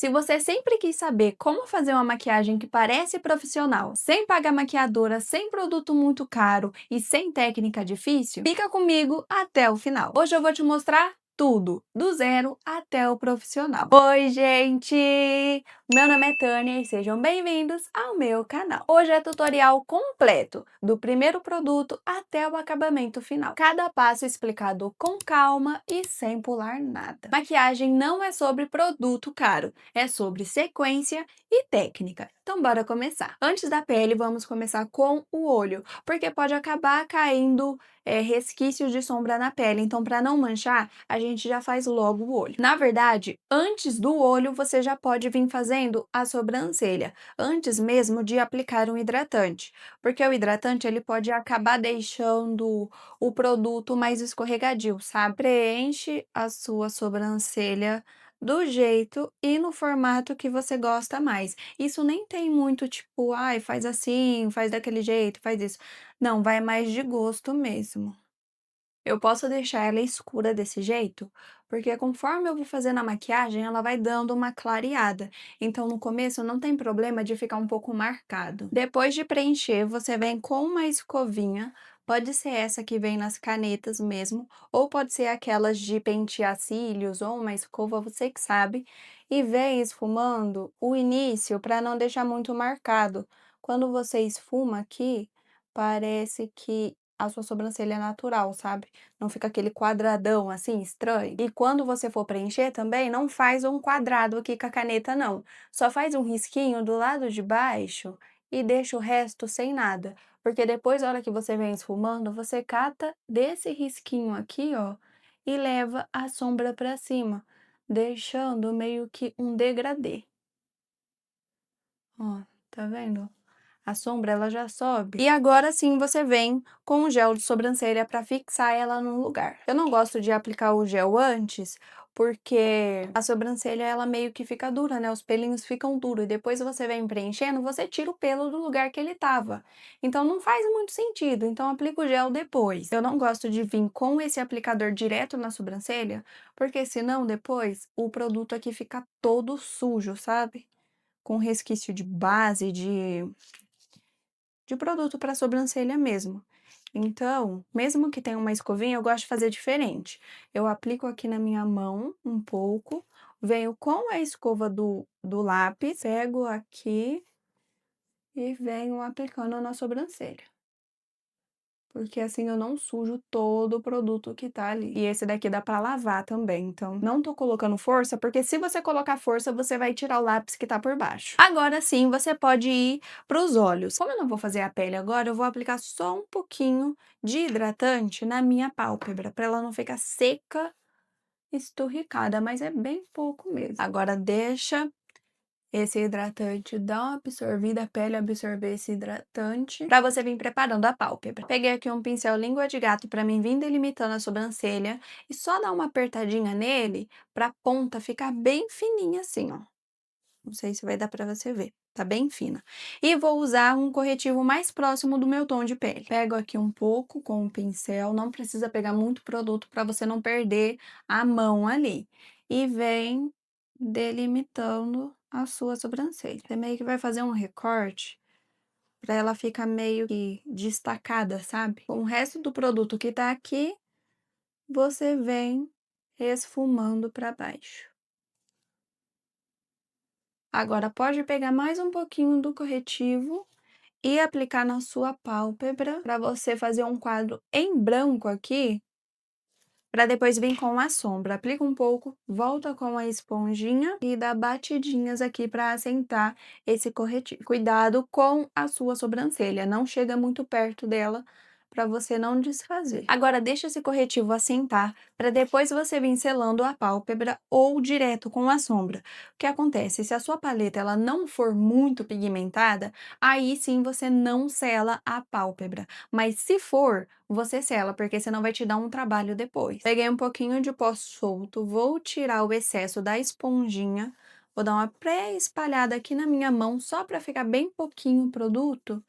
Se você sempre quis saber como fazer uma maquiagem que parece profissional, sem pagar maquiadora, sem produto muito caro e sem técnica difícil, fica comigo até o final. Hoje eu vou te mostrar tudo, do zero até o profissional. Oi, gente! Meu nome é Tânia e sejam bem-vindos ao meu canal. Hoje é tutorial completo, do primeiro produto até o acabamento final. Cada passo explicado com calma e sem pular nada. Maquiagem não é sobre produto caro, é sobre sequência e técnica. Então bora começar. Antes da pele, vamos começar com o olho, porque pode acabar caindo resquícios de sombra na pele. Então, para não manchar, a gente já faz logo o olho. Na verdade, antes do olho, você já pode vir fazendo a sobrancelha, antes mesmo de aplicar um hidratante, porque o hidratante ele pode acabar deixando o produto mais escorregadio, sabe? Preenche a sua sobrancelha do jeito e no formato que você gosta mais. Isso nem tem muito tipo, ai, faz assim, faz daquele jeito, faz isso. Não, vai mais de gosto mesmo. Eu posso deixar ela escura desse jeito, porque conforme eu vou fazendo a maquiagem, ela vai dando uma clareada. Então, no começo, não tem problema de ficar um pouco marcado. Depois de preencher, você vem com uma escovinha, pode ser essa que vem nas canetas mesmo, ou pode ser aquelas de pentear cílios, ou uma escova, você que sabe, e vem esfumando o início para não deixar muito marcado. Quando você esfuma aqui, parece que a sua sobrancelha é natural, sabe? Não fica aquele quadradão assim estranho. E quando você for preencher também, não faz um quadrado aqui com a caneta, não. Só faz um risquinho do lado de baixo e deixa o resto sem nada. Porque depois, na hora que você vem esfumando, você cata desse risquinho aqui, ó, e leva a sombra pra cima, deixando meio que um degradê. Ó, tá vendo? A sombra ela já sobe. E agora sim você vem com o gel de sobrancelha para fixar ela no lugar. Eu não gosto de aplicar o gel antes, porque a sobrancelha ela meio que fica dura, né? Os pelinhos ficam duros. E depois você vem preenchendo, você tira o pelo do lugar que ele tava. Então não faz muito sentido. Então aplica o gel depois. Eu não gosto de vir com esse aplicador direto na sobrancelha, porque senão depois o produto aqui fica todo sujo, sabe? Com resquício de base, de produto para sobrancelha mesmo. Então, mesmo que tenha uma escovinha, eu gosto de fazer diferente. Eu aplico aqui na minha mão um pouco, venho com a escova do lápis, pego aqui e venho aplicando na sobrancelha. Porque assim eu não sujo todo o produto que tá ali. E esse daqui dá pra lavar também, então não tô colocando força, porque se você colocar força, você vai tirar o lápis que tá por baixo. Agora sim, você pode ir pros olhos. Como eu não vou fazer a pele agora, eu vou aplicar só um pouquinho de hidratante na minha pálpebra, pra ela não ficar seca, esturricada, mas é bem pouco mesmo. Agora deixa esse hidratante dá uma absorvida, a pele absorver esse hidratante, pra você vir preparando a pálpebra. Peguei aqui um pincel língua de gato pra mim vir delimitando a sobrancelha e só dar uma apertadinha nele pra ponta ficar bem fininha assim, ó. Não sei se vai dar pra você ver, tá bem fina. E vou usar um corretivo mais próximo do meu tom de pele. Pego aqui um pouco com o pincel, não precisa pegar muito produto pra você não perder a mão ali. E vem delimitando a sua sobrancelha. Você meio que vai fazer um recorte pra ela ficar meio que destacada, sabe? Com o resto do produto que tá aqui, você vem esfumando pra baixo. Agora pode pegar mais um pouquinho do corretivo e aplicar na sua pálpebra para você fazer um quadro em branco aqui, para depois vir com a sombra. Aplica um pouco, volta com a esponjinha e dá batidinhas aqui para assentar esse corretivo. Cuidado com a sua sobrancelha, não chega muito perto dela para você não desfazer. Agora deixa esse corretivo assentar para depois você vir selando a pálpebra ou direto com a sombra. O que acontece? Se a sua paleta ela não for muito pigmentada, aí sim você não sela a pálpebra. Mas se for, você sela, porque senão vai te dar um trabalho depois. Peguei um pouquinho de pó solto, vou tirar o excesso da esponjinha, vou dar uma pré-espalhada aqui na minha mão, só para ficar bem pouquinho o produto,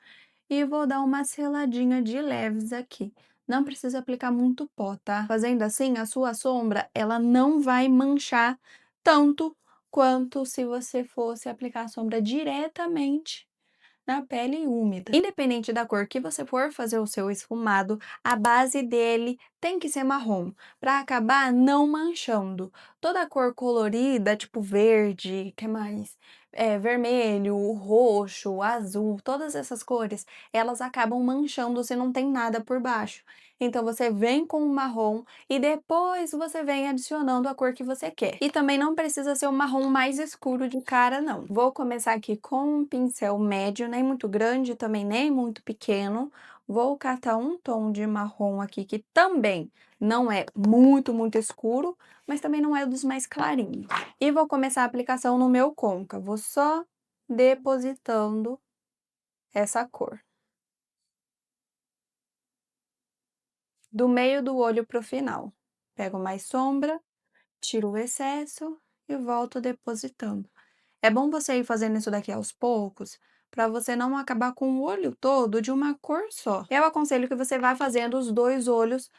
e vou dar uma seladinha de leves aqui. Não precisa aplicar muito pó, tá? Fazendo assim, a sua sombra, ela não vai manchar tanto quanto se você fosse aplicar a sombra diretamente na pele úmida. Independente da cor que você for fazer o seu esfumado, a base dele tem que ser marrom, para acabar não manchando. Toda cor colorida, tipo verde, que mais? Vermelho, roxo, azul, todas essas cores, elas acabam manchando se não tem nada por baixo. Então você vem com o marrom e depois você vem adicionando a cor que você quer. E também não precisa ser o marrom mais escuro de cara, não. Vou começar aqui com um pincel médio, nem muito grande, também nem muito pequeno. Vou catar um tom de marrom aqui, que também não é muito escuro, mas também não é dos mais clarinhos. E vou começar a aplicação no meu côncavo, só depositando essa cor. Do meio do olho pro final. Pego mais sombra, tiro o excesso e volto depositando. É bom você ir fazendo isso daqui aos poucos, para você não acabar com o olho todo de uma cor só. Eu aconselho que você vá fazendo os dois olhos,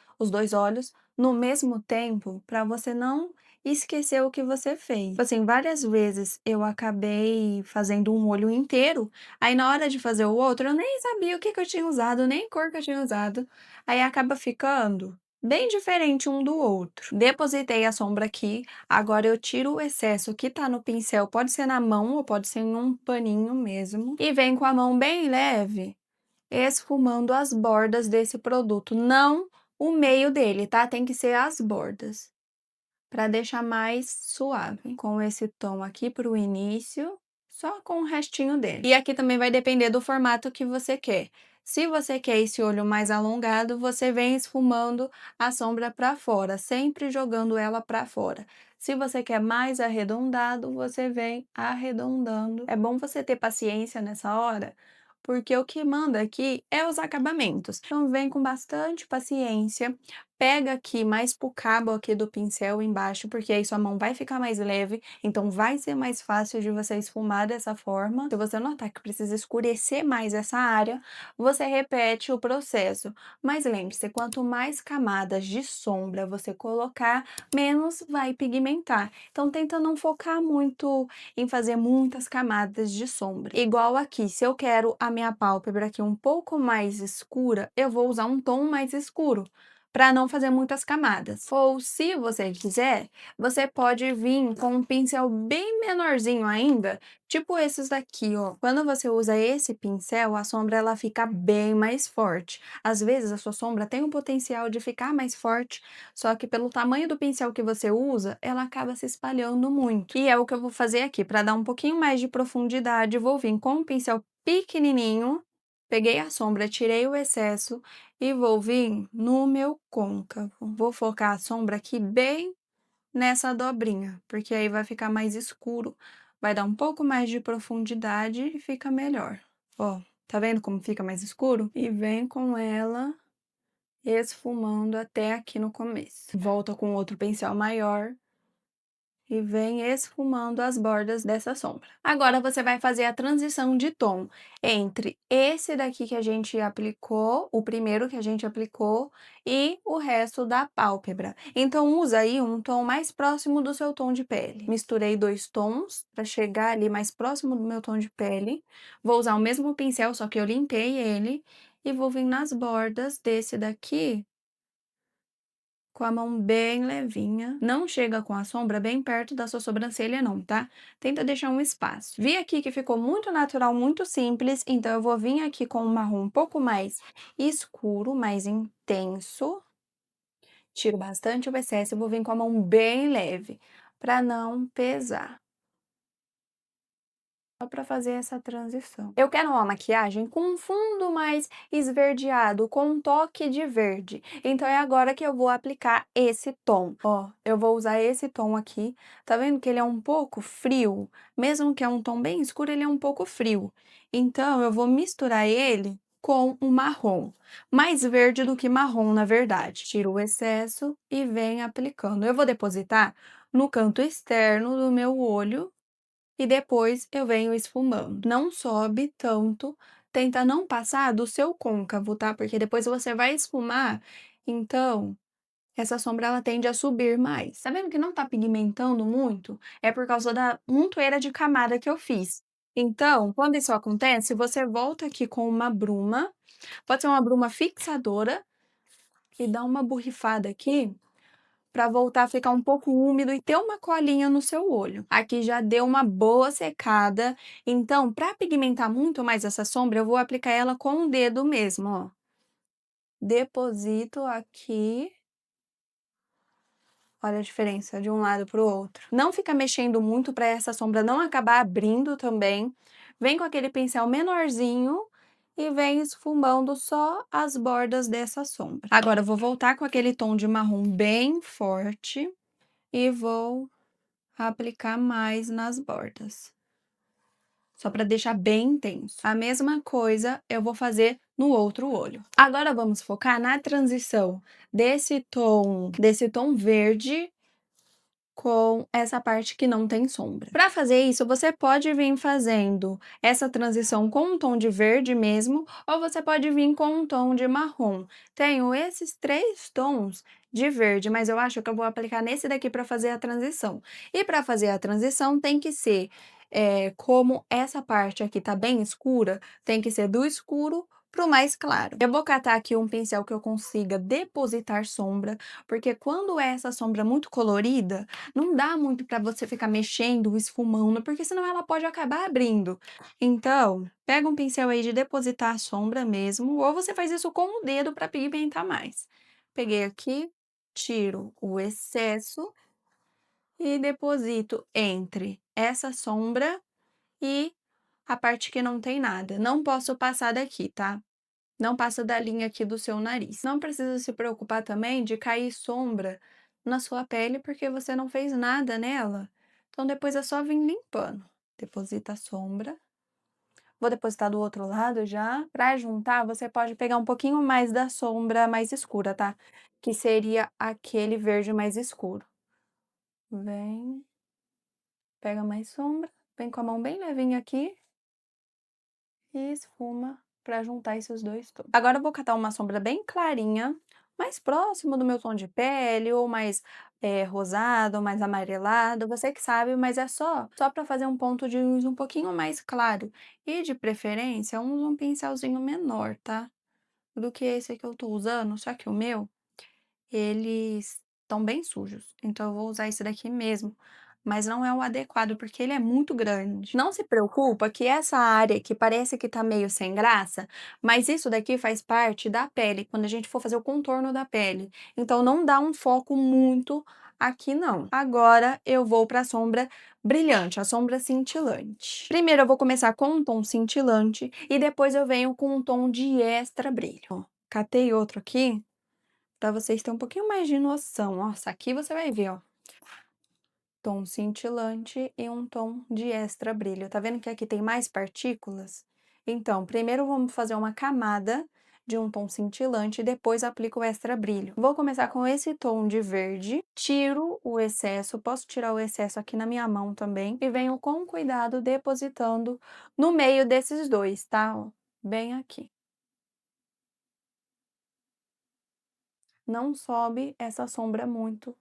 no mesmo tempo, para você não esquecer o que você fez. Tipo assim, várias vezes eu acabei fazendo um olho inteiro, aí na hora de fazer o outro, eu nem sabia o que eu tinha usado, nem cor que eu tinha usado, aí acaba ficando bem diferente um do outro. Depositei a sombra aqui, agora eu tiro o excesso que tá no pincel, pode ser na mão ou pode ser em um paninho mesmo, e venho com a mão bem leve, esfumando as bordas desse produto, não o meio dele, tá? Tem que ser as bordas, para deixar mais suave. Com esse tom aqui pro início, só com o restinho dele. E aqui também vai depender do formato que você quer. Se você quer esse olho mais alongado, você vem esfumando a sombra para fora, sempre jogando ela para fora. Se você quer mais arredondado, você vem arredondando. É bom você ter paciência nessa hora, porque o que manda aqui é os acabamentos. Então vem com bastante paciência, pega aqui mais pro cabo aqui do pincel embaixo, porque aí sua mão vai ficar mais leve, então vai ser mais fácil de você esfumar dessa forma. Se você notar que precisa escurecer mais essa área, você repete o processo. Mas lembre-se, quanto mais camadas de sombra você colocar, menos vai pigmentar. Então tenta não focar muito em fazer muitas camadas de sombra. Igual aqui, se eu quero a minha pálpebra aqui um pouco mais escura, eu vou usar um tom mais escuro, para não fazer muitas camadas. Ou se você quiser, você pode vir com um pincel bem menorzinho ainda, tipo esses daqui, ó. Quando você usa esse pincel, a sombra ela fica bem mais forte. Às vezes a sua sombra tem o potencial de ficar mais forte, só que pelo tamanho do pincel que você usa, ela acaba se espalhando muito. E é o que eu vou fazer aqui, para dar um pouquinho mais de profundidade, vou vir com um pincel pequenininho, peguei a sombra, tirei o excesso e vou vir no meu côncavo. Vou focar a sombra aqui bem nessa dobrinha, porque aí vai ficar mais escuro, vai dar um pouco mais de profundidade e fica melhor. Ó, tá vendo como fica mais escuro? E vem com ela esfumando até aqui no começo. Volta com outro pincel maior e vem esfumando as bordas dessa sombra. Agora você vai fazer a transição de tom entre esse daqui que a gente aplicou, o primeiro que a gente aplicou, e o resto da pálpebra. Então usa aí um tom mais próximo do seu tom de pele. Misturei dois tons para chegar ali mais próximo do meu tom de pele. Vou usar o mesmo pincel, só que eu limpei ele, e vou vir nas bordas desse daqui com a mão bem levinha, não chega com a sombra bem perto da sua sobrancelha não, tá? Tenta deixar um espaço. Vi aqui que ficou muito natural, muito simples, então eu vou vir aqui com um marrom um pouco mais escuro, mais intenso. Tiro bastante o excesso e vou vir com a mão bem leve, para não pesar. Só para fazer essa transição. Eu quero uma maquiagem com um fundo mais esverdeado, com um toque de verde. Então é agora que eu vou aplicar esse tom. Ó, eu vou usar esse tom aqui. Tá vendo que ele é um pouco frio? Mesmo que é um tom bem escuro, ele é um pouco frio. Então eu vou misturar ele com o marrom. Mais verde do que marrom, na verdade. Tiro o excesso e venho aplicando. Eu vou depositar no canto externo do meu olho e depois eu venho esfumando. Não sobe tanto, tenta não passar do seu côncavo, tá? Porque depois você vai esfumar, então essa sombra ela tende a subir mais. Tá vendo que não tá pigmentando muito? É por causa da montoeira de camada que eu fiz. Então, quando isso acontece, você volta aqui com uma bruma, pode ser uma bruma fixadora, e dá uma borrifada aqui para voltar a ficar um pouco úmido e ter uma colinha no seu olho. Aqui já deu uma boa secada, então para pigmentar muito mais essa sombra, eu vou aplicar ela com o dedo mesmo, ó. Deposito aqui. Olha a diferença de um lado para o outro. Não fica mexendo muito para essa sombra não acabar abrindo também. Vem com aquele pincel menorzinho e vem esfumando só as bordas dessa sombra. Agora eu vou voltar com aquele tom de marrom bem forte e vou aplicar mais nas bordas, só para deixar bem intenso. A mesma coisa eu vou fazer no outro olho. Agora vamos focar na transição desse tom verde com essa parte que não tem sombra. Para fazer isso, você pode vir fazendo essa transição com um tom de verde mesmo, ou você pode vir com um tom de marrom. Tenho esses três tons de verde, mas eu acho que eu vou aplicar nesse daqui para fazer a transição. E para fazer a transição tem que ser, como essa parte aqui tá bem escura, tem que ser do escuro para o mais claro. Eu vou catar aqui um pincel que eu consiga depositar sombra, porque quando é essa sombra muito colorida, não dá muito para você ficar mexendo, esfumando, porque senão ela pode acabar abrindo. Então, pega um pincel aí de depositar a sombra mesmo, ou você faz isso com o dedo para pigmentar mais. Peguei aqui, tiro o excesso e deposito entre essa sombra e a parte que não tem nada. Não posso passar daqui, tá? Não passa da linha aqui do seu nariz. Não precisa se preocupar também de cair sombra na sua pele, porque você não fez nada nela. Então, depois é só vir limpando. Deposita a sombra. Vou depositar do outro lado já. Para juntar, você pode pegar um pouquinho mais da sombra mais escura, tá? Que seria aquele verde mais escuro. Vem, pega mais sombra. Vem com a mão bem levinha aqui e esfuma para juntar esses dois tons. Agora eu vou catar uma sombra bem clarinha, mais próximo do meu tom de pele, ou mais rosado, ou mais amarelado, você que sabe, mas é só para fazer um ponto de luz um pouquinho mais claro. E de preferência, usa um pincelzinho menor, tá? Do que esse que eu tô usando, só que o meu eles estão bem sujos, então eu vou usar esse daqui mesmo, mas não é o adequado, porque ele é muito grande. Não se preocupa que essa área que parece que tá meio sem graça, mas isso daqui faz parte da pele, quando a gente for fazer o contorno da pele, então não dá um foco muito aqui não. Agora eu vou para a sombra brilhante, a sombra cintilante. Primeiro eu vou começar com um tom cintilante e depois eu venho com um tom de extra brilho. Ó, catei outro aqui para vocês terem um pouquinho mais de noção. Nossa, aqui você vai ver, ó, tom cintilante e um tom de extra brilho. Tá vendo que aqui tem mais partículas? Então, primeiro vamos fazer uma camada de um tom cintilante e depois aplico o extra brilho. Vou começar com esse tom de verde, tiro o excesso, posso tirar o excesso aqui na minha mão também, e venho com cuidado depositando no meio desses dois, tá? Ó, bem aqui. Não sobe essa sombra muito,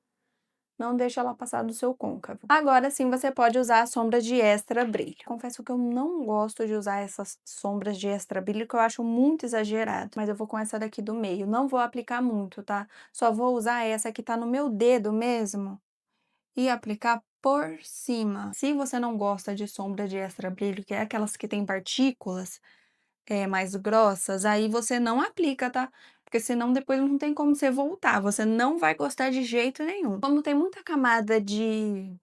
não deixa ela passar do seu côncavo. Agora sim você pode usar a sombra de extra brilho. Confesso que eu não gosto de usar essas sombras de extra brilho, que eu acho muito exagerado. Mas eu vou com essa daqui do meio. Não vou aplicar muito, tá? Só vou usar essa que tá no meu dedo mesmo e aplicar por cima. Se você não gosta de sombra de extra brilho, que é aquelas que tem partículas, mais grossas, aí você não aplica, tá? Porque senão depois não tem como você voltar, você não vai gostar de jeito nenhum. Como tem muita camada de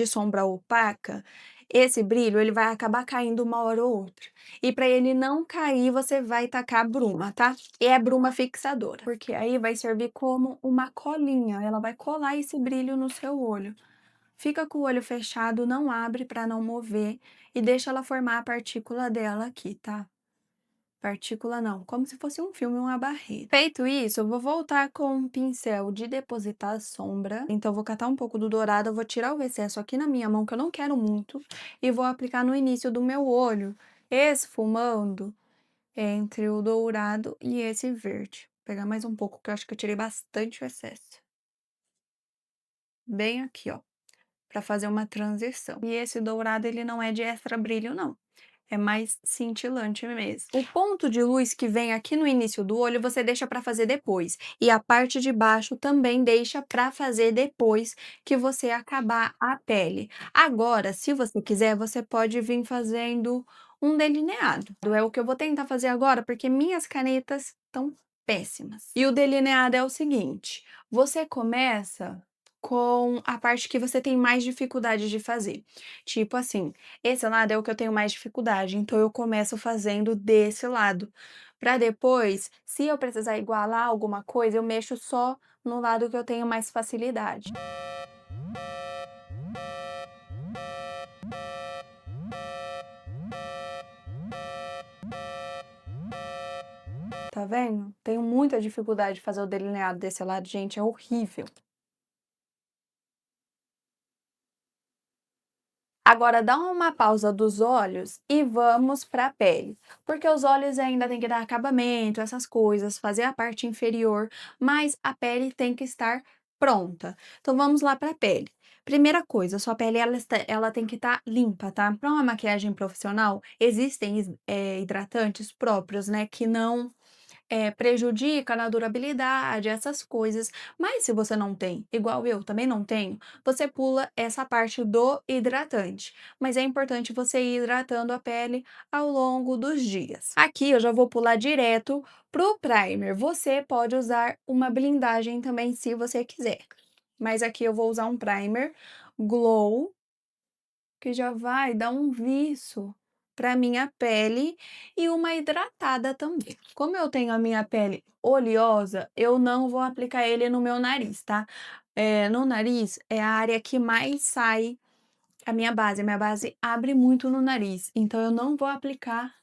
sombra opaca, esse brilho ele vai acabar caindo uma hora ou outra. E para ele não cair, você vai tacar bruma, tá? E é bruma fixadora, porque aí vai servir como uma colinha, ela vai colar esse brilho no seu olho. Fica com o olho fechado, não abre para não mover e deixa ela formar a partícula dela aqui, tá? Partícula não, como se fosse um filme, uma barreira. Feito isso, eu vou voltar com um pincel de depositar sombra. Então, eu vou catar um pouco do dourado, eu vou tirar o excesso aqui na minha mão, que eu não quero muito, e vou aplicar no início do meu olho, esfumando entre o dourado e esse verde. Vou pegar mais um pouco, que eu acho que eu tirei bastante o excesso. bem aqui, ó, para fazer uma transição. E esse dourado ele não é de extra brilho não, é mais cintilante mesmo. O ponto de luz que vem aqui no início do olho você deixa para fazer depois, e a parte de baixo também deixa para fazer depois que você acabar a pele. Agora, se você quiser, você pode vir fazendo um delineado. É o que eu vou tentar fazer agora, porque minhas canetas estão péssimas. E o delineado é o seguinte, você começa com a parte que você tem mais dificuldade de fazer. Tipo assim, esse lado é o que eu tenho mais dificuldade, então eu começo fazendo desse lado, para depois, se eu precisar igualar alguma coisa, eu mexo só no lado que eu tenho mais facilidade. Tá vendo? Tenho muita dificuldade de fazer o delineado desse lado, gente, é horrível. Agora dá uma pausa dos olhos e vamos para a pele, porque os olhos ainda tem que dar acabamento, essas coisas, fazer a parte inferior, mas a pele tem que estar pronta. Então vamos lá para a pele. Primeira coisa, sua pele ela tem que estar limpa, tá? Para uma maquiagem profissional, existem hidratantes próprios, né, que não prejudica na durabilidade, essas coisas. Mas se você não tem, igual eu também não tenho, você pula essa parte do hidratante. Mas é importante você ir hidratando a pele ao longo dos dias. Aqui eu já vou pular direto pro primer. Você pode usar uma blindagem também se você quiser. Mas aqui eu vou usar um primer Glow que já vai dar um viço para minha pele e uma hidratada também. Como eu tenho a minha pele oleosa, eu não vou aplicar ele no meu nariz, tá? No nariz é a área que mais sai a minha base abre muito no nariz, então eu não vou aplicar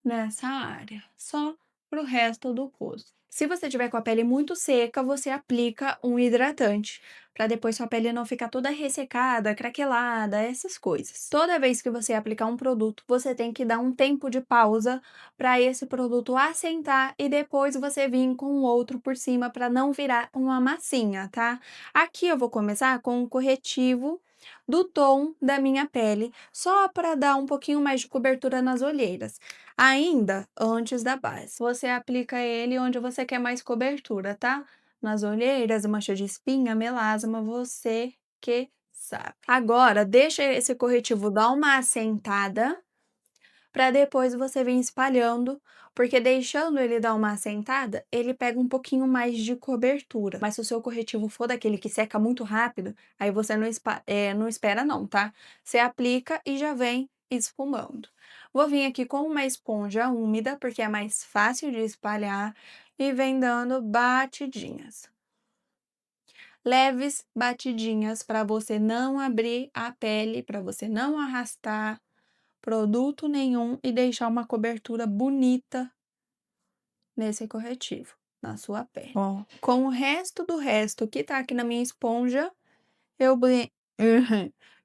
nessa área, só para o resto do rosto. Se você tiver com a pele muito seca, você aplica um hidratante, para depois sua pele não ficar toda ressecada, craquelada, essas coisas. Toda vez que você aplicar um produto, você tem que dar um tempo de pausa para esse produto assentar e depois você vir com o outro por cima para não virar uma massinha, tá? Aqui eu vou começar com um corretivo do tom da minha pele, só para dar um pouquinho mais de cobertura nas olheiras. Ainda antes da base. Você aplica ele onde você quer mais cobertura, tá? Nas olheiras, mancha de espinha, melasma, você que sabe. Agora, deixa esse corretivo dar uma assentada, para depois você vir espalhando, porque deixando ele dar uma assentada, ele pega um pouquinho mais de cobertura. Mas se o seu corretivo for daquele que seca muito rápido, aí você não espera não, tá? Você aplica e já vem esfumando. Vou vir aqui com uma esponja úmida, porque é mais fácil de espalhar, e vem dando batidinhas. Leves batidinhas para você não abrir a pele, para você não arrastar produto nenhum e deixar uma cobertura bonita nesse corretivo, na sua pele. Ó, com o resto do resto que tá aqui na minha esponja, eu,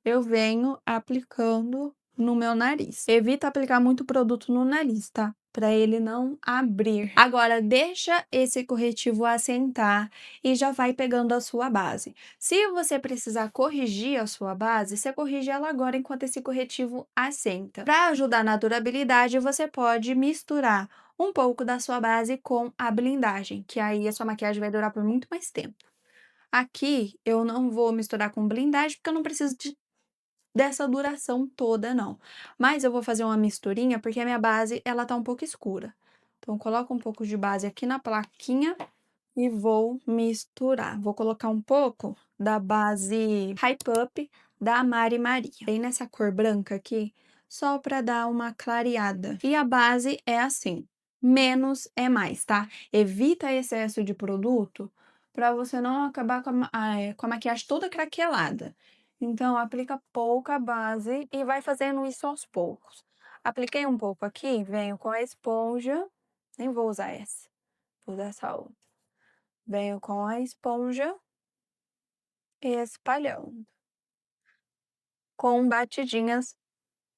eu venho aplicando no meu nariz. Evita aplicar muito produto no nariz, tá? Para ele não abrir. Agora, deixa esse corretivo assentar e já vai pegando a sua base. Se você precisar corrigir a sua base, você corrige ela agora enquanto esse corretivo assenta. Para ajudar na durabilidade, você pode misturar um pouco da sua base com a blindagem, que aí a sua maquiagem vai durar por muito mais tempo. Aqui eu não vou misturar com blindagem, porque eu não preciso dessa duração toda não. Mas eu vou fazer uma misturinha, porque a minha base, ela tá um pouco escura. Então, coloco um pouco de base aqui na plaquinha e vou misturar. Vou colocar um pouco da base Hype Up da Mari Maria. Bem nessa cor branca aqui, só para dar uma clareada. E a base é assim, menos é mais, tá? Evita excesso de produto para você não acabar com a maquiagem toda craquelada. Então, aplica pouca base e vai fazendo isso aos poucos. Apliquei um pouco aqui, venho com a esponja, nem vou usar essa, vou usar essa outra. Venho com a esponja espalhando, com batidinhas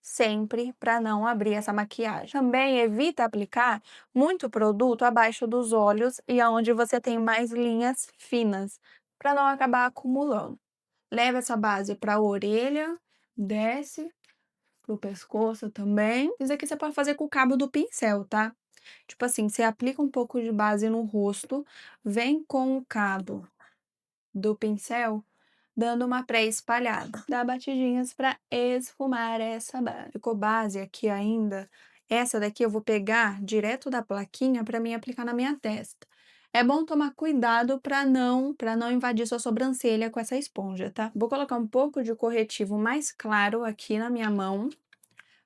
sempre para não abrir essa maquiagem. Também evita aplicar muito produto abaixo dos olhos e aonde você tem mais linhas finas, para não acabar acumulando. Leva essa base para a orelha, desce pro pescoço também. Isso aqui você pode fazer com o cabo do pincel, tá? Tipo assim, você aplica um pouco de base no rosto, vem com o cabo do pincel, dando uma pré-espalhada. Dá batidinhas para esfumar essa base. Ficou base aqui ainda. Essa daqui eu vou pegar direto da plaquinha para mim aplicar na minha testa. É bom tomar cuidado para não invadir sua sobrancelha com essa esponja, tá? Vou colocar um pouco de corretivo mais claro aqui na minha mão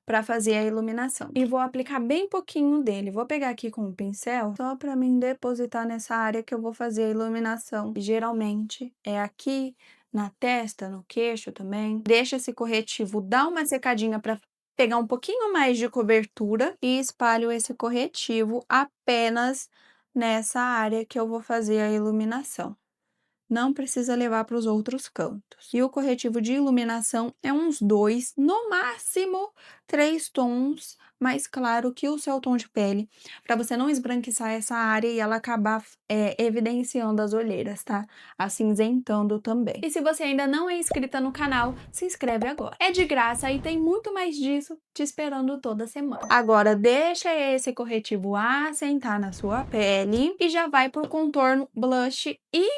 para fazer a iluminação. E vou aplicar bem pouquinho dele. Vou pegar aqui com o pincel, só para mim depositar nessa área que eu vou fazer a iluminação. E, geralmente é aqui na testa, no queixo também. Deixa esse corretivo dar uma secadinha para pegar um pouquinho mais de cobertura e espalho esse corretivo apenas nessa área que eu vou fazer a iluminação. Não precisa levar para os outros cantos. E o corretivo de iluminação é uns 2, no máximo 3 tons mais claro que o seu tom de pele, para você não esbranquiçar essa área e ela acabar evidenciando as olheiras, tá? Acinzentando também. E se você ainda não é inscrita no canal, se inscreve agora. É de graça e tem muito mais disso te esperando toda semana. Agora, deixa esse corretivo assentar na sua pele e já vai pro contorno, blush e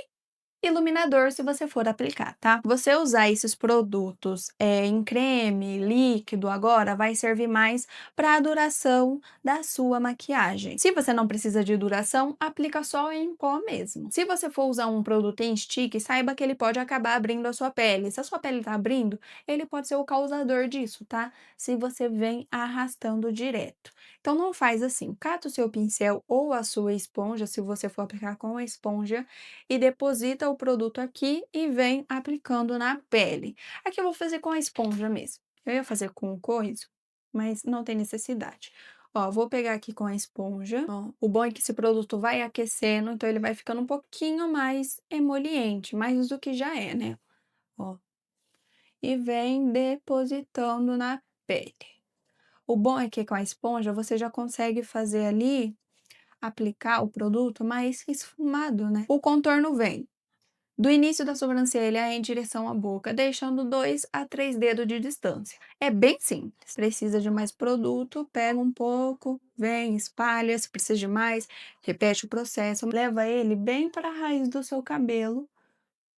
iluminador se você for aplicar, tá? Você usar esses produtos em creme, líquido agora, vai servir mais para a duração da sua maquiagem. Se você não precisa de duração, aplica só em pó mesmo. Se você for usar um produto em stick, saiba que ele pode acabar abrindo a sua pele. Se a sua pele tá abrindo, ele pode ser o causador disso, tá? Se você vem arrastando direto. Então não faz assim, cata o seu pincel ou a sua esponja, se você for aplicar com a esponja, e deposita o produto aqui e vem aplicando na pele. Aqui eu vou fazer com a esponja mesmo. Eu ia fazer com o coiso, mas não tem necessidade. Ó, vou pegar aqui com a esponja. Ó, o bom é que esse produto vai aquecendo, então ele vai ficando um pouquinho mais emoliente, mais do que já é, né? Ó. E vem depositando na pele. O bom é que com a esponja você já consegue fazer ali, aplicar o produto mais esfumado, né? O contorno vem do início da sobrancelha em direção à boca, deixando 2 a 3 dedos de distância. É bem simples. Precisa de mais produto, pega um pouco, vem, espalha, se precisa de mais, repete o processo, leva ele bem para a raiz do seu cabelo,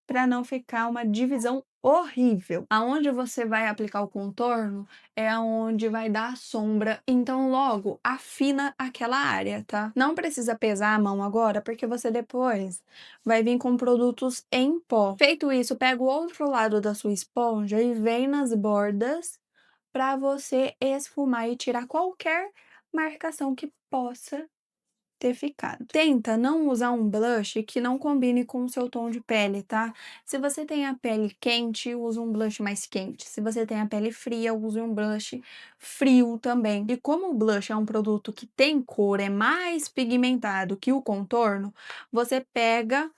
para não ficar uma divisão horrível. Aonde você vai aplicar o contorno é aonde vai dar a sombra, então logo afina aquela área, tá? Não precisa pesar a mão agora, porque você depois vai vir com produtos em pó. Feito isso, pega o outro lado da sua esponja e vem nas bordas para você esfumar e tirar qualquer marcação que possa ter ficado. Tenta não usar um blush que não combine com o seu tom de pele, tá? Se você tem a pele quente, use um blush mais quente. Se você tem a pele fria, use um blush frio também. E como o blush é um produto que tem cor, é mais pigmentado que o contorno, você pega,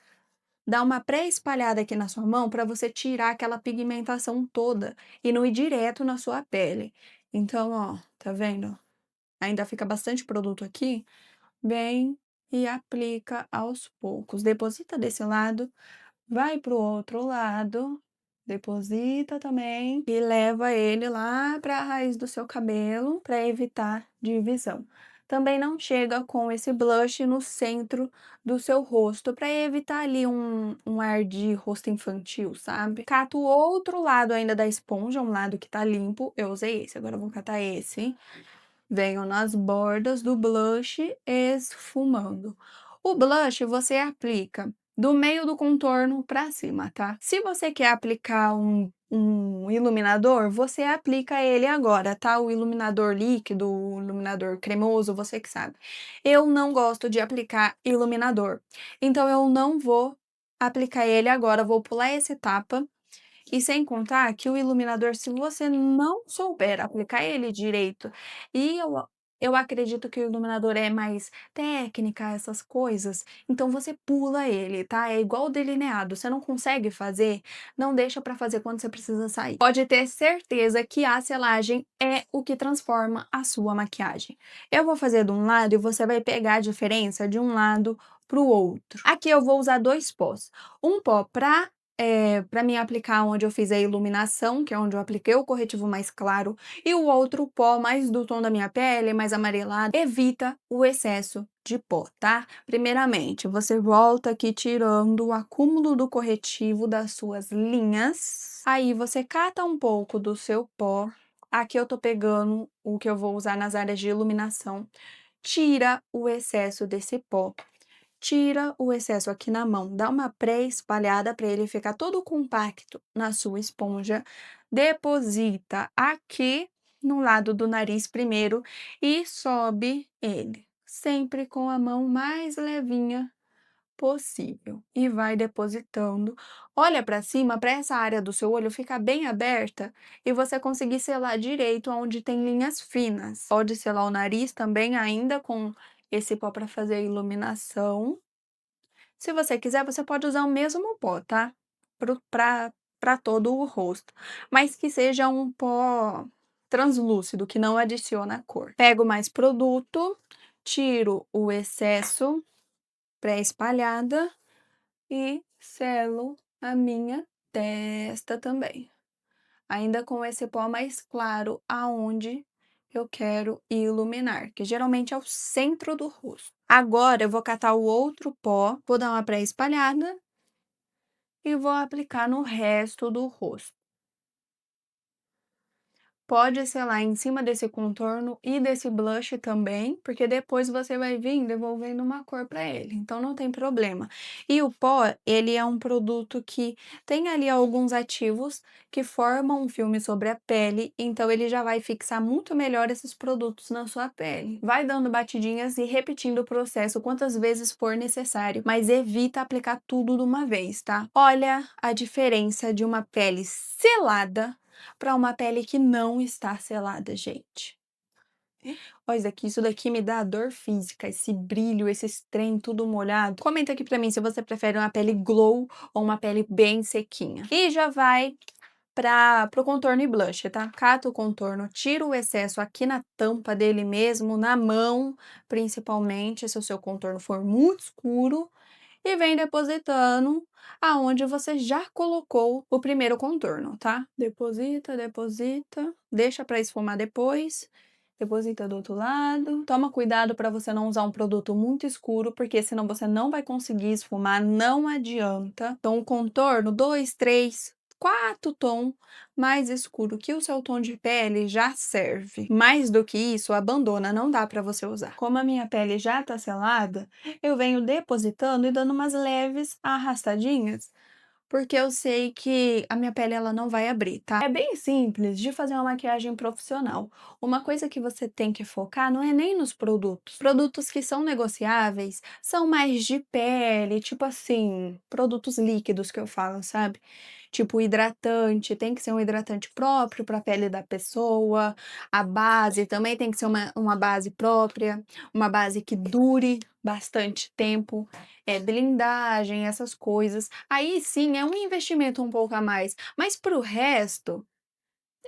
dá uma pré-espalhada aqui na sua mão para você tirar aquela pigmentação toda e não ir direto na sua pele. Então, ó, tá vendo? Ainda fica bastante produto aqui. Vem e aplica aos poucos. Deposita desse lado, vai para o outro lado, deposita também e leva ele lá para a raiz do seu cabelo para evitar divisão. Também não chega com esse blush no centro do seu rosto para evitar ali um ar de rosto infantil, sabe? Cata o outro lado ainda da esponja, um lado que tá limpo. Eu usei esse, agora eu vou catar esse. Venho nas bordas do blush esfumando. O blush você aplica do meio do contorno para cima, tá? Se você quer aplicar um iluminador, você aplica ele agora, tá? O iluminador líquido, o iluminador cremoso, você que sabe. Eu não gosto de aplicar iluminador, então eu não vou aplicar ele agora, vou pular essa etapa. E sem contar que o iluminador, se você não souber aplicar ele direito, e eu acredito que o iluminador é mais técnica, essas coisas, então você pula ele, tá? É igual o delineado, você não consegue fazer, não deixa pra fazer quando você precisa sair. Pode ter certeza que a selagem é o que transforma a sua maquiagem. Eu vou fazer de um lado e você vai pegar a diferença de um lado para o outro. Aqui eu vou usar 2 pós. Um pó para mim aplicar onde eu fiz a iluminação, que é onde eu apliquei o corretivo mais claro, e o outro pó mais do tom da minha pele, mais amarelado, evita o excesso de pó, tá? Primeiramente, você volta aqui tirando o acúmulo do corretivo das suas linhas. Aí você cata um pouco do seu pó. Aqui eu tô pegando o que eu vou usar nas áreas de iluminação. Tira o excesso desse pó. Tira o excesso aqui na mão, dá uma pré-espalhada para ele ficar todo compacto na sua esponja. Deposita aqui no lado do nariz primeiro e sobe ele, sempre com a mão mais levinha possível. E vai depositando. Olha para cima, para essa área do seu olho ficar bem aberta e você conseguir selar direito onde tem linhas finas. Pode selar o nariz também ainda com esse pó para fazer a iluminação. Se você quiser, você pode usar o mesmo pó, tá? Para todo o rosto, mas que seja um pó translúcido, que não adiciona cor. Pego mais produto, tiro o excesso pré-espalhada e selo a minha testa também. Ainda com esse pó mais claro aonde eu quero iluminar, que geralmente é o centro do rosto. Agora eu vou catar o outro pó, vou dar uma pré-espalhada e vou aplicar no resto do rosto. Pode selar em cima desse contorno e desse blush também, porque depois você vai vir devolvendo uma cor para ele, então não tem problema. E o pó, ele é um produto que tem ali alguns ativos que formam um filme sobre a pele, então ele já vai fixar muito melhor esses produtos na sua pele. Vai dando batidinhas e repetindo o processo quantas vezes for necessário, mas evita aplicar tudo de uma vez, tá? Olha a diferença de uma pele selada para uma pele que não está selada, gente. Olha isso daqui me dá dor física, esse brilho, esse trem tudo molhado. Comenta aqui pra mim se você prefere uma pele glow ou uma pele bem sequinha. E já vai pro contorno e blush, tá? Cata o contorno, tira o excesso aqui na tampa dele mesmo, na mão, principalmente, se o seu contorno for muito escuro, e vem depositando aonde você já colocou o primeiro contorno, tá? Deposita, deposita, deixa para esfumar depois, deposita do outro lado. Toma cuidado para você não usar um produto muito escuro, porque senão você não vai conseguir esfumar, não adianta. Então, o contorno, 2, 3, 4 tons mais escuro que o seu tom de pele já serve. Mais do que isso, abandona, não dá para você usar. Como a minha pele já tá selada, eu venho depositando e dando umas leves arrastadinhas, porque eu sei que a minha pele ela não vai abrir, tá? É bem simples de fazer uma maquiagem profissional. Uma coisa que você tem que focar não é nem nos produtos. Produtos que são negociáveis são mais de pele, tipo assim, produtos líquidos que eu falo, sabe? Tipo hidratante, tem que ser um hidratante próprio para a pele da pessoa. A base também tem que ser uma base própria, uma base que dure bastante tempo, blindagem, essas coisas. Aí sim é um investimento um pouco a mais, mas para o resto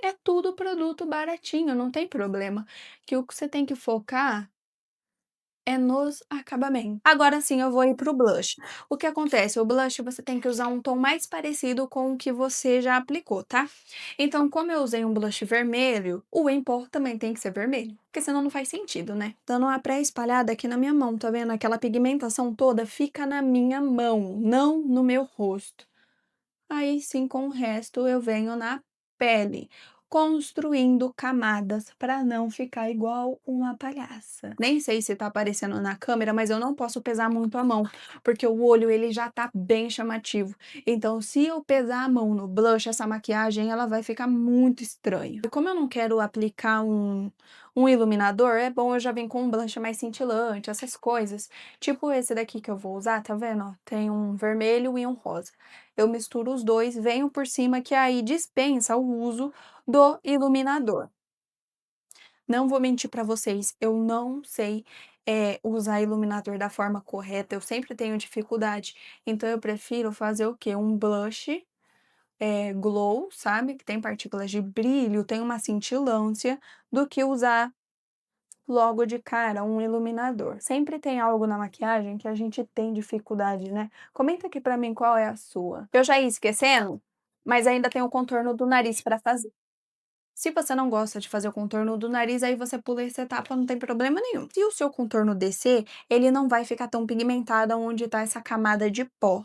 é tudo produto baratinho, não tem problema. Que o que você tem que focar é nos acabamentos. Agora sim eu vou ir pro blush. O que acontece? O blush você tem que usar um tom mais parecido com o que você já aplicou, tá? Então, como eu usei um blush vermelho, o em pó também tem que ser vermelho, porque senão não faz sentido, né? Dando uma pré-espalhada aqui na minha mão, tá vendo? Aquela pigmentação toda fica na minha mão, não no meu rosto. Aí sim, com o resto, eu venho na pele, construindo camadas para não ficar igual uma palhaça. Nem sei se tá aparecendo na câmera, mas eu não posso pesar muito a mão, porque o olho ele já tá bem chamativo. Então, se eu pesar a mão no blush, essa maquiagem ela vai ficar muito estranha. E como eu não quero aplicar um iluminador, é bom eu já vir com um blush mais cintilante, essas coisas. Tipo esse daqui que eu vou usar, tá vendo? Ó, tem um vermelho e um rosa. Eu misturo os dois, venho por cima, que aí dispensa o uso do iluminador. Não vou mentir para vocês, eu não sei, usar iluminador da forma correta, eu sempre tenho dificuldade. Então eu prefiro fazer o quê? Um blush, glow, sabe, que tem partículas de brilho, tem uma cintilância, do que usar logo de cara um iluminador. Sempre tem algo na maquiagem que a gente tem dificuldade, né? Comenta aqui pra mim qual é a sua. Eu já ia esquecendo, mas ainda tem o contorno do nariz pra fazer. Se você não gosta de fazer o contorno do nariz, aí você pula essa etapa, não tem problema nenhum. Se o seu contorno descer, ele não vai ficar tão pigmentado onde tá essa camada de pó.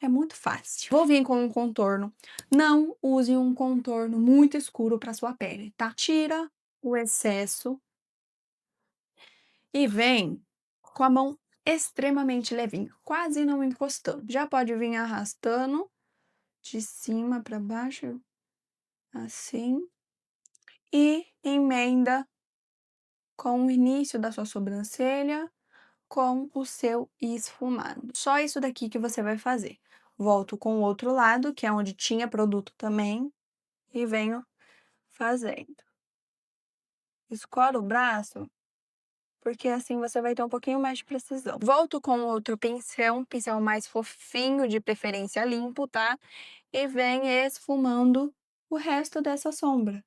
É muito fácil. Vou vir com um contorno. Não use um contorno muito escuro para sua pele, tá? Tira o excesso e vem com a mão extremamente levinha, quase não encostando. Já pode vir arrastando de cima para baixo, assim, e emenda com o início da sua sobrancelha com o seu esfumado. Só isso daqui que você vai fazer. Volto com o outro lado, que é onde tinha produto também, e venho fazendo. Escora o braço, porque assim você vai ter um pouquinho mais de precisão. Volto com outro pincel, um pincel mais fofinho, de preferência limpo, tá? E venho esfumando o resto dessa sombra.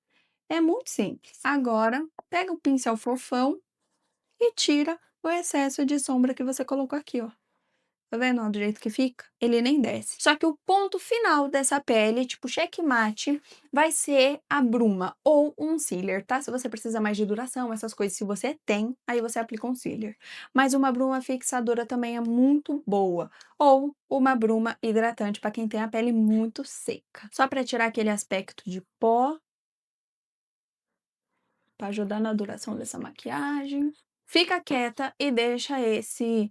É muito simples. Agora, pega o pincel fofão e tira o excesso de sombra que você colocou aqui, ó. Tá vendo, ó, do jeito que fica? Ele nem desce. Só que o ponto final dessa pele, tipo checkmate, vai ser a bruma ou um concealer, tá? Se você precisa mais de duração, essas coisas, se você tem, aí você aplica um concealer. Mas uma bruma fixadora também é muito boa. Ou uma bruma hidratante para quem tem a pele muito seca. Só para tirar aquele aspecto de pó, para ajudar na duração dessa maquiagem. Fica quieta e deixa esse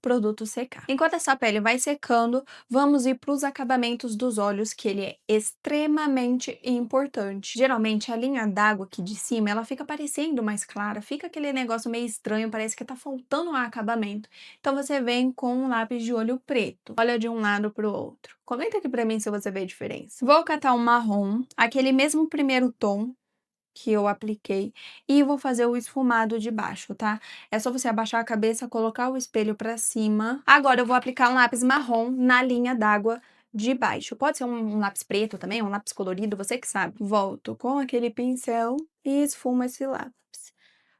produto secar. Enquanto essa pele vai secando, vamos ir para os acabamentos dos olhos, que ele é extremamente importante. Geralmente a linha d'água aqui de cima, ela fica parecendo mais clara, fica aquele negócio meio estranho, parece que tá faltando um acabamento. Então você vem com um lápis de olho preto, olha de um lado pro outro. Comenta aqui pra mim se você vê a diferença. Vou catar um marrom, aquele mesmo primeiro tom que eu apliquei, e vou fazer o esfumado de baixo, tá? É só você abaixar a cabeça, colocar o espelho pra cima. Agora eu vou aplicar um lápis marrom na linha d'água de baixo. Pode ser um lápis preto também, um lápis colorido, você que sabe. Volto com aquele pincel e esfumo esse lápis.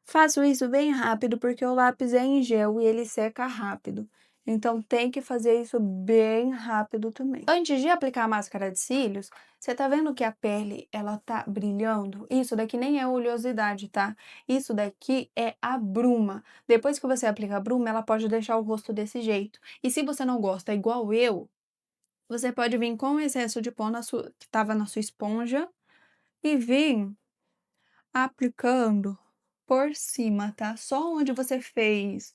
Faço isso bem rápido porque o lápis é em gel e ele seca rápido. Então tem que fazer isso bem rápido também. Antes de aplicar a máscara de cílios, você tá vendo que a pele, ela tá brilhando? Isso daqui nem é oleosidade, tá? Isso daqui é a bruma. Depois que você aplica a bruma, ela pode deixar o rosto desse jeito. E se você não gosta igual eu, você pode vir com o excesso de pó que tava na sua esponja e vir aplicando por cima, tá? Só onde você fez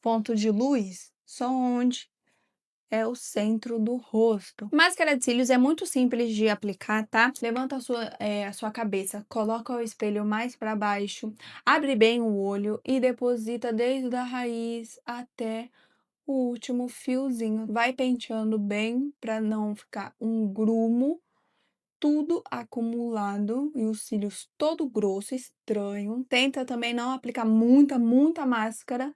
ponto de luz, só onde é o centro do rosto. Máscara de cílios é muito simples de aplicar, tá? Levanta a sua cabeça, coloca o espelho mais para baixo, abre bem o olho e deposita desde a raiz até o último fiozinho. Vai penteando bem para não ficar um grumo, tudo acumulado e os cílios todo grosso, estranho. Tenta também não aplicar muita máscara,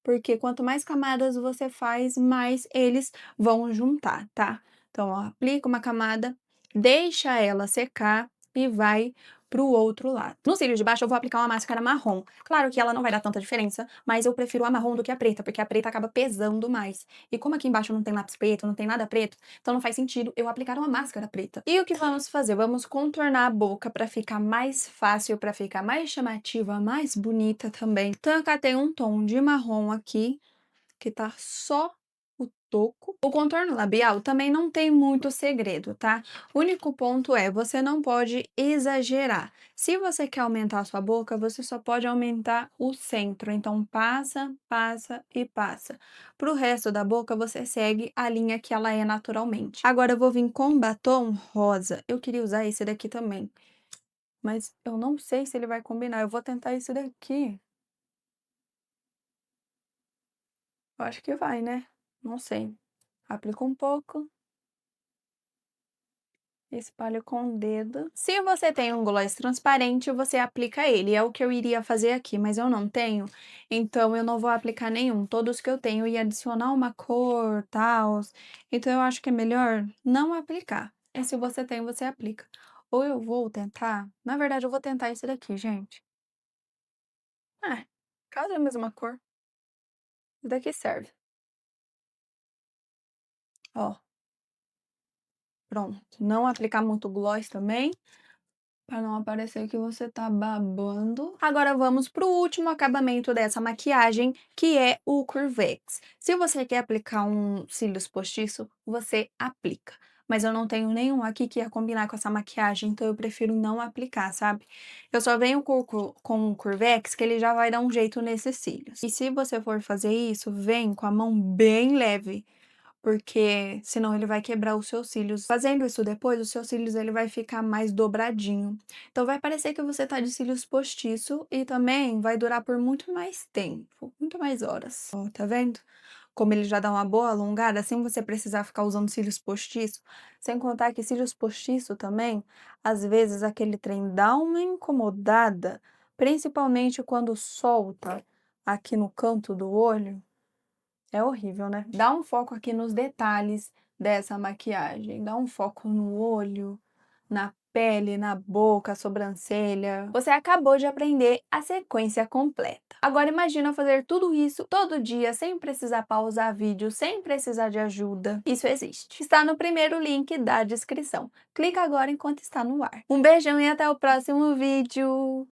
porque quanto mais camadas você faz, mais eles vão juntar, tá? Então, ó, aplica uma camada, deixa ela secar e vai pro outro lado. No cílio de baixo eu vou aplicar uma máscara marrom. Claro que ela não vai dar tanta diferença, mas eu prefiro a marrom do que a preta, porque a preta acaba pesando mais. E como aqui embaixo não tem lápis preto, não tem nada preto, então não faz sentido eu aplicar uma máscara preta. E o que vamos fazer? Vamos contornar a boca para ficar mais fácil, para ficar mais chamativa, mais bonita também. Então eu catei um tom de marrom aqui, que tá só o toco. O contorno labial também não tem muito segredo, tá? O único ponto é, você não pode exagerar. Se você quer aumentar a sua boca, você só pode aumentar o centro. Então, passa, passa e passa. Pro resto da boca, você segue a linha que ela é naturalmente. Agora, eu vou vir com batom rosa. Eu queria usar esse daqui também, mas eu não sei se ele vai combinar. Eu vou tentar esse daqui. Eu acho que vai, né? Não sei. Aplica um pouco, espalha com o dedo. Se você tem um gloss transparente, você aplica ele. É o que eu iria fazer aqui, mas eu não tenho, então eu não vou aplicar nenhum. Todos que eu tenho ia adicionar uma cor, tal. Então eu acho que é melhor não aplicar. E se você tem, você aplica. Ou eu vou tentar, na verdade eu vou tentar esse daqui, gente. É, quase a mesma cor. Isso daqui serve. Ó, pronto. Não aplicar muito gloss também, para não aparecer que você tá babando. Agora vamos pro último acabamento dessa maquiagem, que é o Curvex. Se você quer aplicar um cílios postiço, você aplica. Mas eu não tenho nenhum aqui que ia combinar com essa maquiagem, então eu prefiro não aplicar, sabe? Eu só venho com o Curvex, que ele já vai dar um jeito nesses cílios. E se você for fazer isso, vem com a mão bem leve, porque senão ele vai quebrar os seus cílios. Fazendo isso depois, os seus cílios ele vai ficar mais dobradinho. Então vai parecer que você tá de cílios postiço e também vai durar por muito mais tempo, muito mais horas. Ó, tá vendo? Como ele já dá uma boa alongada, sem você precisar ficar usando cílios postiço. Sem contar que cílios postiço também, às vezes aquele trem dá uma incomodada, principalmente quando solta aqui no canto do olho. É horrível, né? Dá um foco aqui nos detalhes dessa maquiagem. Dá um foco no olho, na pele, na boca, sobrancelha. Você acabou de aprender a sequência completa. Agora imagina fazer tudo isso todo dia, sem precisar pausar vídeo, sem precisar de ajuda. Isso existe. Está no primeiro link da descrição. Clica agora enquanto está no ar. Um beijão e até o próximo vídeo!